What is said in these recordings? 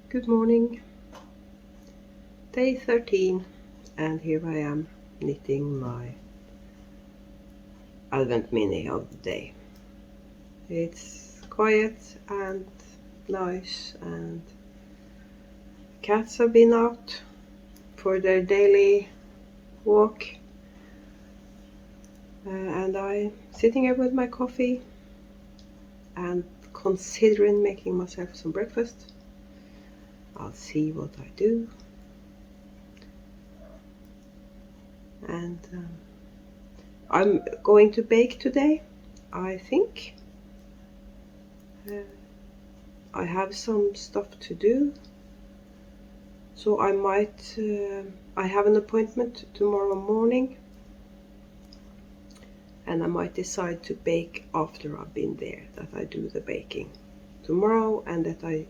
Good morning, day 13, and here I am knitting my Advent mini of the day. It's quiet and nice, and cats have been out for their daily walk, and I'm sitting here with my coffee and considering making myself some breakfast. I'll see what I do. And I'm going to bake today, I think. I have some stuff to do, so I might, I have an appointment tomorrow morning, and I might decide to bake after I've been there, that I do the baking tomorrow and that I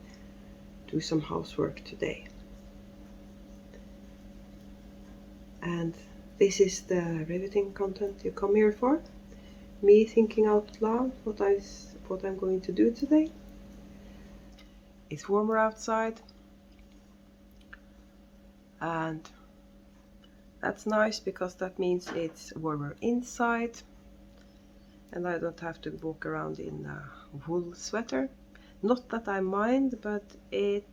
do some housework today. And this is the riveting content you come here for. Me thinking out loud what I'm going to do today. It's warmer outside, and that's nice because that means it's warmer inside, and I don't have to walk around in a wool sweater. Not that I mind, but it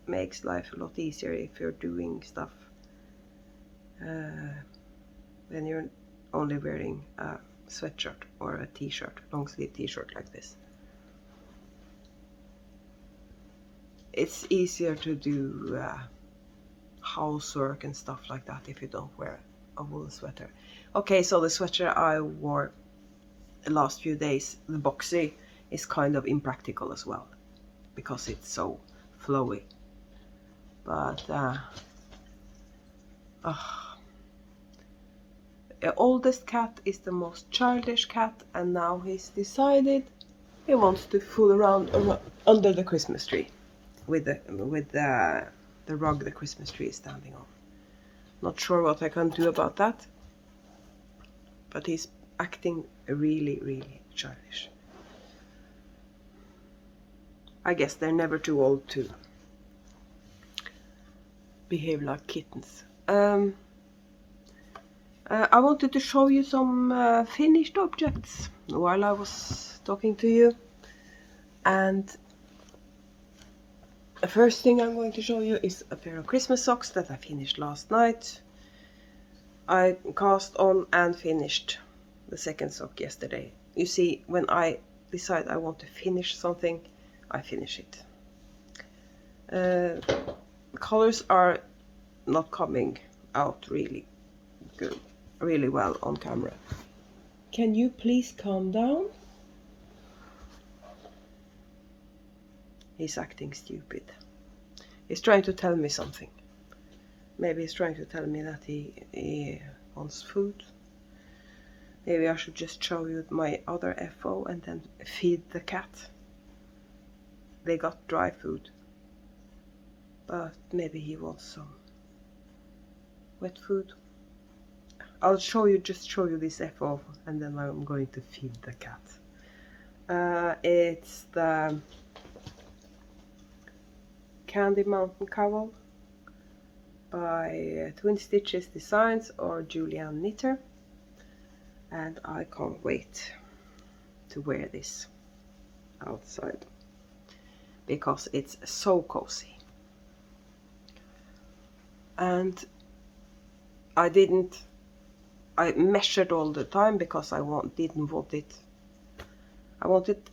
makes life a lot easier if you're doing stuff when you're only wearing a sweatshirt or a t-shirt, long sleeve t-shirt like this. It's easier to do housework and stuff like that if you don't wear a wool sweater. Okay, so the sweater I wore the last few days, the boxy, is kind of impractical as well because it's so flowy. But the oldest cat is the most childish cat, and now he's decided he wants to fool around under the Christmas tree with the rug the Christmas tree is standing on. Not sure what I can do about that, but he's acting really, really childish. I guess they're never too old to behave like kittens. I wanted to show you some finished objects while I was talking to you, and the first thing I'm going to show you is a pair of Christmas socks that I finished last night. I cast on and finished the second sock yesterday. You see, when I decide I want to finish something, I finish it. The colors are not coming out really good, really well on camera. Can you please calm down? He's acting stupid. He's trying to tell me something. Maybe he's trying to tell me that he wants food. Maybe I should just show you my other FO and then feed the cat. They got dry food, but maybe he wants some wet food. I'll just show you this FO, and then I'm going to feed the cat. It's the Candy Mountain Cowl by Twin Stitches Designs or Julian Knitter, and I can't wait to wear this outside because it's so cozy. And I measured all the time because I didn't want it. I wanted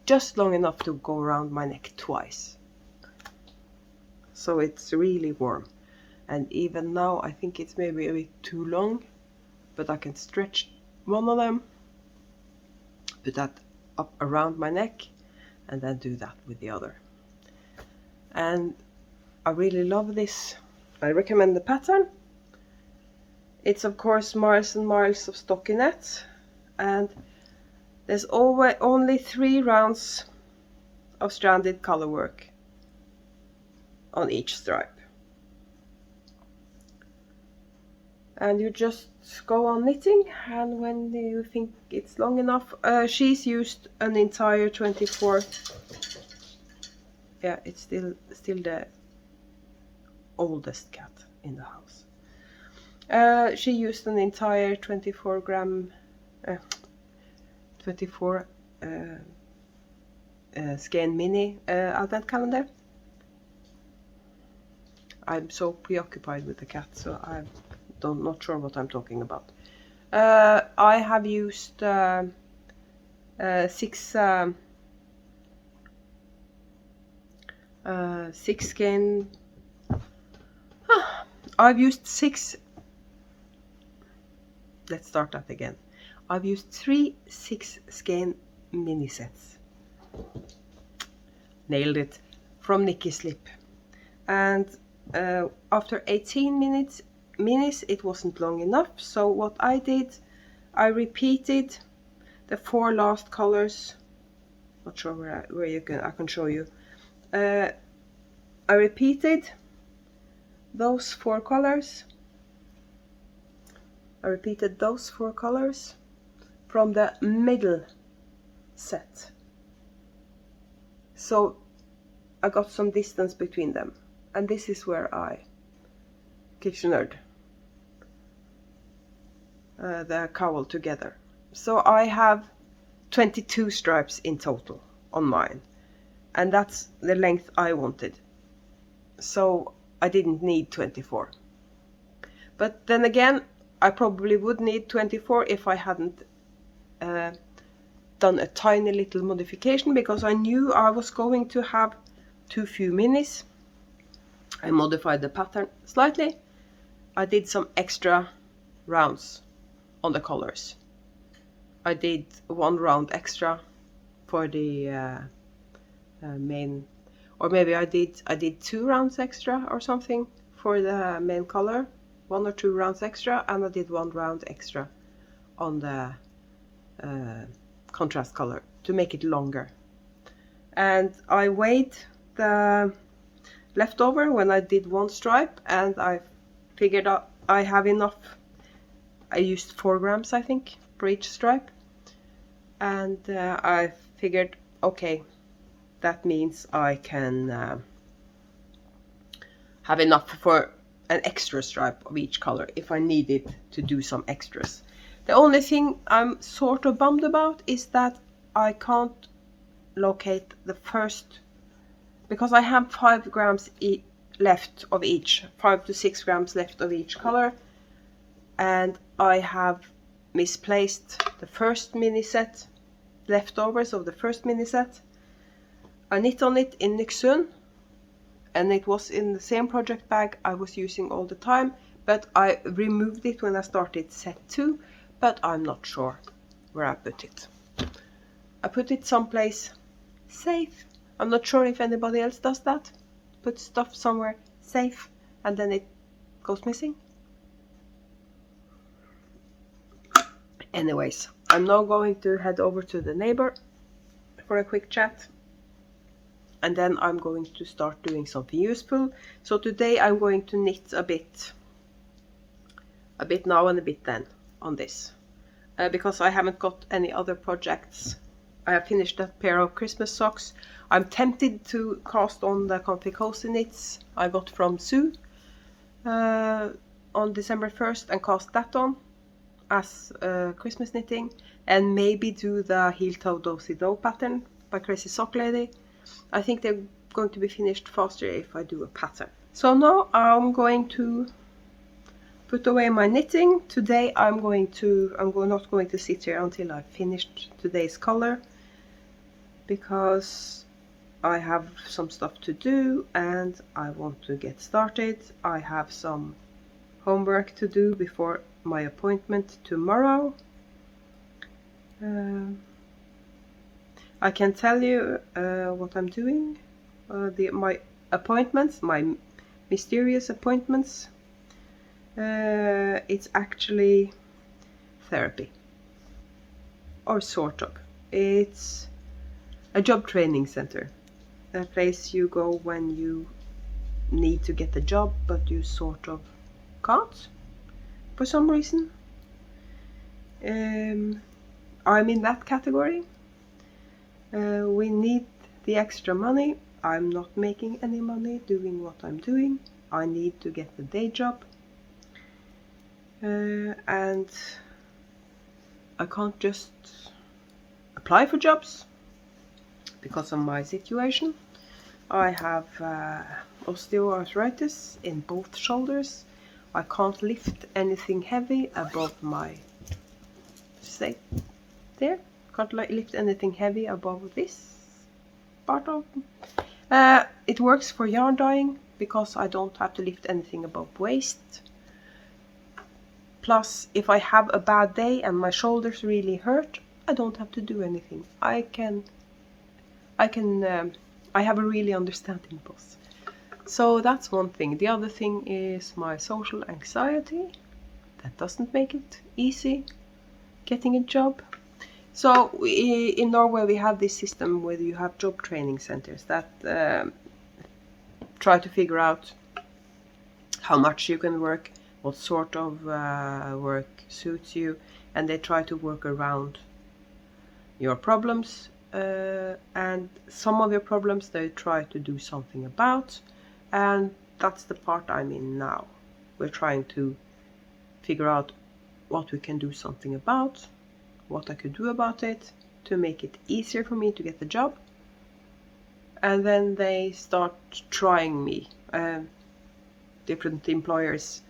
just long enough to go around my neck twice. So it's really warm, and even now I think it's maybe a bit too long, but I can stretch one of them, put that up around my neck, and then do that with the other. And I really love this. I recommend the pattern. It's of course miles and miles of stockinette, and there's only 3 rounds of stranded color work on each stripe, and you just go on knitting, and when you think it's long enough, she's used an entire 24. Yeah, it's still the oldest cat in the house. She used an entire 24 skein mini advent calendar. I'm so preoccupied with the cat, so I'm not sure what I'm talking about. I have used 6 skein. I've used 6. Let's start that again. I've used 3 6 skein mini sets. Nailed it. From Nikki Slip. And after 18 minis, it wasn't long enough. So what I did, I repeated the 4 last colors. Not sure where I can show you. I repeated those 4 colors. I repeated those 4 colors from the middle set. So I got some distance between them. And this is where I kitchenered the cowl together. So I have 22 stripes in total on mine. And that's the length I wanted. So I didn't need 24. But then again, I probably would need 24 if I hadn't done a tiny little modification, because I knew I was going to have too few minis. I modified the pattern slightly. I did some extra rounds on the colors. I did 1 round extra for the main, or maybe I did 2 rounds extra or something for the main color. 1 or 2 rounds extra, and I did 1 round extra on the contrast color to make it longer. And I weighed the leftover when I did 1 stripe, and I figured out I have enough. I used 4 grams, I think, for each stripe. And I figured, okay, that means I can have enough for an extra stripe of each color if I needed to do some extras. The only thing I'm sort of bummed about is that I can't locate the first, because I have 5 grams left of each, 5 to 6 grams left of each color, and I have misplaced the first mini set, leftovers of the first mini set. I knit on it in Nyksund, and it was in the same project bag I was using all the time, but I removed it when I started set 2, but I'm not sure where I put it. I put it someplace safe. I'm not sure if anybody else does that. Put stuff somewhere safe and then it goes missing. Anyways, I'm now going to head over to the neighbor for a quick chat. And then I'm going to start doing something useful. So today I'm going to knit a bit now and a bit then on this. Because I haven't got any other projects. I have finished that pair of Christmas socks. I'm tempted to cast on the Comfy Cozy knits I got from Sue on December 1st and cast that on as Christmas knitting. And maybe do the Heel Toe Dozy Doe pattern by Crazy Sock Lady. I think they're going to be finished faster if I do a pattern. So now I'm going to put away my knitting. Today I'm not going to sit here until I've finished today's color, because I have some stuff to do and I want to get started. I have some homework to do before my appointment tomorrow. I can tell you what I'm doing. My appointments, my mysterious appointments. It's actually therapy, or sort of. It's a job training center, a place you go when you need to get a job but you sort of can't for some reason. I'm in that category. We need the extra money. I'm not making any money doing what I'm doing, I need to get the day job, and I can't just apply for jobs because of my situation. I have osteoarthritis in both shoulders. I can't lift anything heavy above my, say, there. Can't lift anything heavy above this part of. It works for yarn dyeing because I don't have to lift anything above waist. Plus, if I have a bad day and my shoulders really hurt, I don't have to do anything. I have a really understanding boss. So that's one thing. The other thing is my social anxiety. That doesn't make it easy getting a job. So in Norway we have this system where you have job training centers that try to figure out how much you can work, what sort of work suits you, and they try to work around your problems. And some of your problems they try to do something about, and that's the part I'm in now. We're trying to figure out what we can do something about, what I could do about it to make it easier for me to get the job. And then they start trying me. Different employers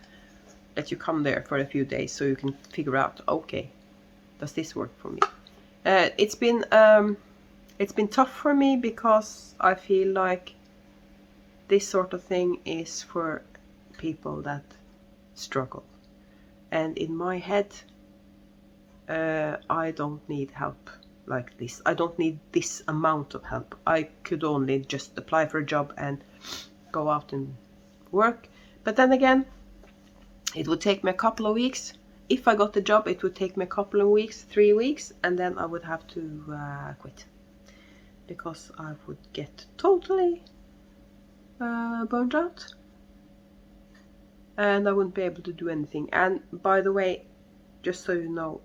let you come there for a few days so you can figure out, okay, does this work for me? It's been tough for me because I feel like this sort of thing is for people that struggle. And in my head, I don't need help like this. I don't need this amount of help. I could only just apply for a job and go out and work. But then again, it would take me a couple of weeks. If I got the job, it would take me a couple of weeks, 3 weeks, and then I would have to quit. Because I would get totally burned out. And I wouldn't be able to do anything. And by the way, just so you know,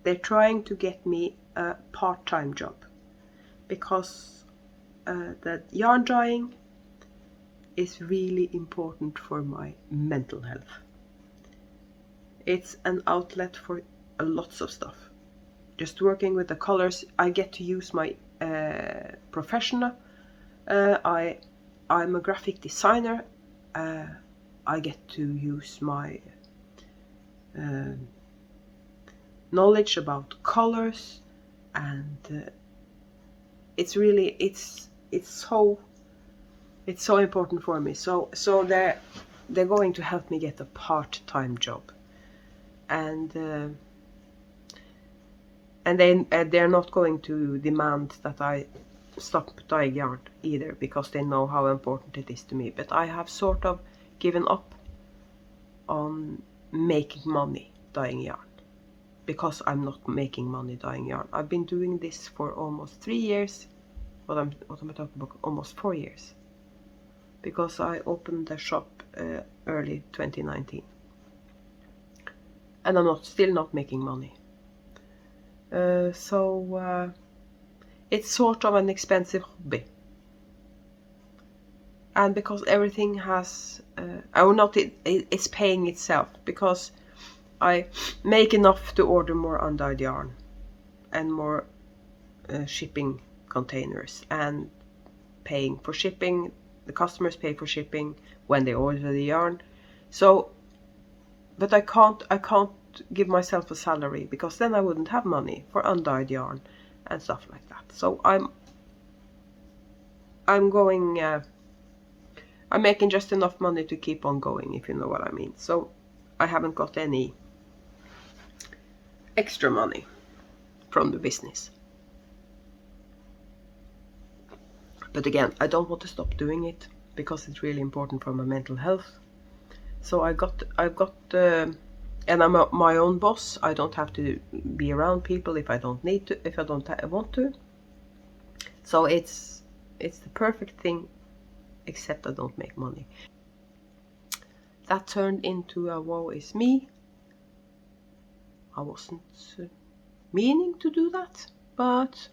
they're trying to get me a part-time job. Because the yarn dyeing is really important for my mental health. It's an outlet for lots of stuff. Just working with the colors, I get to use my professional. I'm a graphic designer. I get to use my knowledge about colors, and it's really it's so important for me. So they're going to help me get a part-time job, and they're not going to demand that I stop dyeing yarn either, because they know how important it is to me. But I have sort of given up on making money dyeing yarn, because I'm not making money dyeing yarn. I've been doing this for almost 3 years. What am I talking about? Almost 4 years, because I opened the shop early 2019, and I'm still not making money. So it's sort of an expensive hobby, and because everything has it's paying itself, because I make enough to order more undyed yarn and more shipping containers, and paying for shipping. The customers pay for shipping when they order the yarn. So, but I can't give myself a salary, because then I wouldn't have money for undyed yarn and stuff like that. So I'm going. I'm making just enough money to keep on going, if you know what I mean. So I haven't got any extra money from the business. But again, I don't want to stop doing it, because it's really important for my mental health. So I've got and I'm my own boss. I don't have to be around people if I don't need to, if I don't want to. So it's the perfect thing, except I don't make money. That turned into a woe is me. I wasn't meaning to do that, but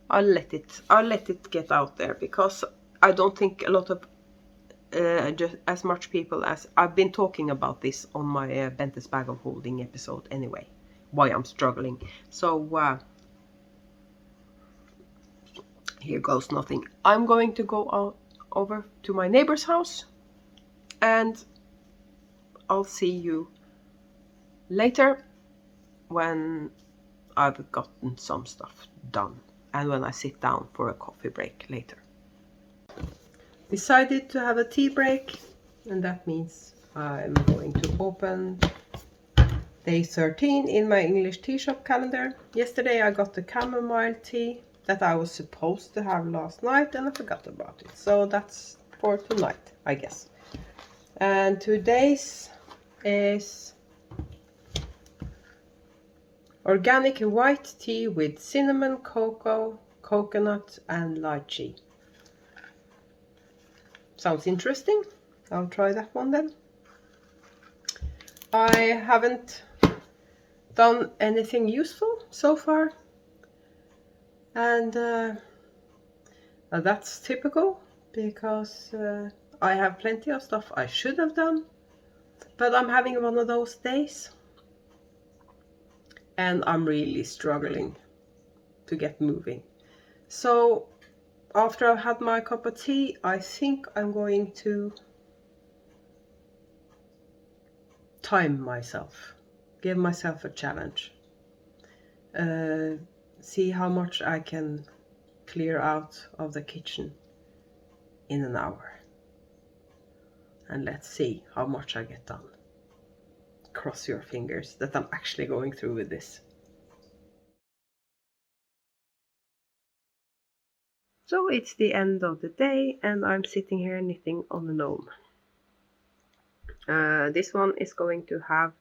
I'll let it get out there, because I don't think a lot of just as much people as I've been talking about this on my Bente's Bag of Holding episode anyway, why I'm struggling. So here goes nothing. I'm going to go out over to my neighbor's house, and I'll see you later when I've gotten some stuff done and when I sit down for a coffee break later. Decided to have a tea break, and that means I'm going to open day 13 in my English tea shop calendar. Yesterday I got the chamomile tea that I was supposed to have last night and I forgot about it. So that's for tonight, I guess. And today's is organic white tea with cinnamon, cocoa, coconut and lychee. Sounds interesting. I'll try that one then. I haven't done anything useful so far, and that's typical because I have plenty of stuff I should have done, but I'm having one of those days and I'm really struggling to get moving. So after I've had my cup of tea, I think I'm going to time myself, give myself a challenge, see how much I can clear out of the kitchen in an hour, and let's see how much I get done. Cross your fingers that I'm actually going through with this. So it's the end of the day and I'm sitting here knitting on the gnome. This one is going to have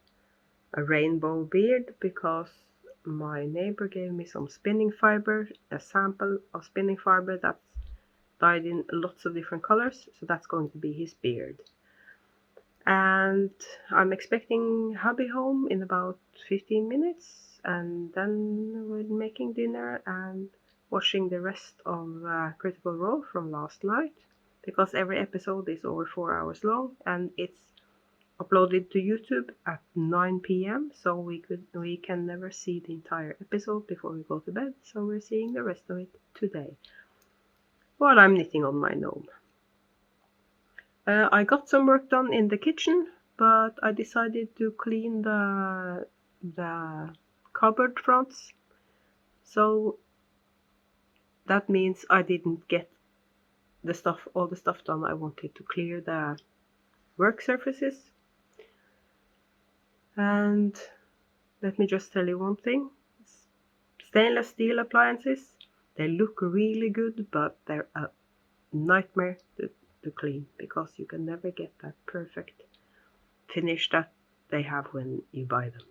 a rainbow beard because my neighbor gave me some spinning fiber, a sample of spinning fiber that's dyed in lots of different colors, so that's going to be his beard. And I'm expecting hubby home in about 15 minutes, and then we're making dinner and watching the rest of Critical Role from last night, because every episode is over 4 hours long and it's uploaded to YouTube at 9 p.m. so we can never see the entire episode before we go to bed, so we're seeing the rest of it today while I'm knitting on my gnome. I got some work done in the kitchen, but I decided to clean the cupboard fronts, so that means I didn't get all the stuff done I wanted to clear the work surfaces. And let me just tell you one thing. Stainless steel appliances, they look really good, but they're a nightmare to clean because you can never get that perfect finish that they have when you buy them.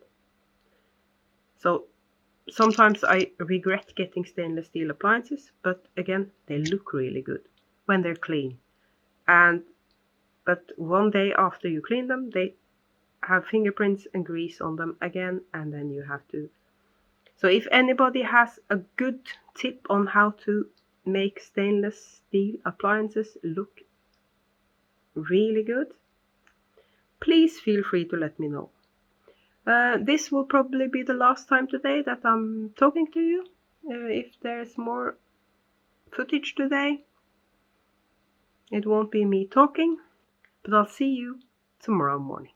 So sometimes I regret getting stainless steel appliances, but again, they look really good when they're clean. But one day after you clean them, they have fingerprints and grease on them again, and then you have to. So if anybody has a good tip on how to make stainless steel appliances look really good, please feel free to let me know. This will probably be the last time today that I'm talking to you. If there's more footage today, it won't be me talking, but I'll see you tomorrow morning.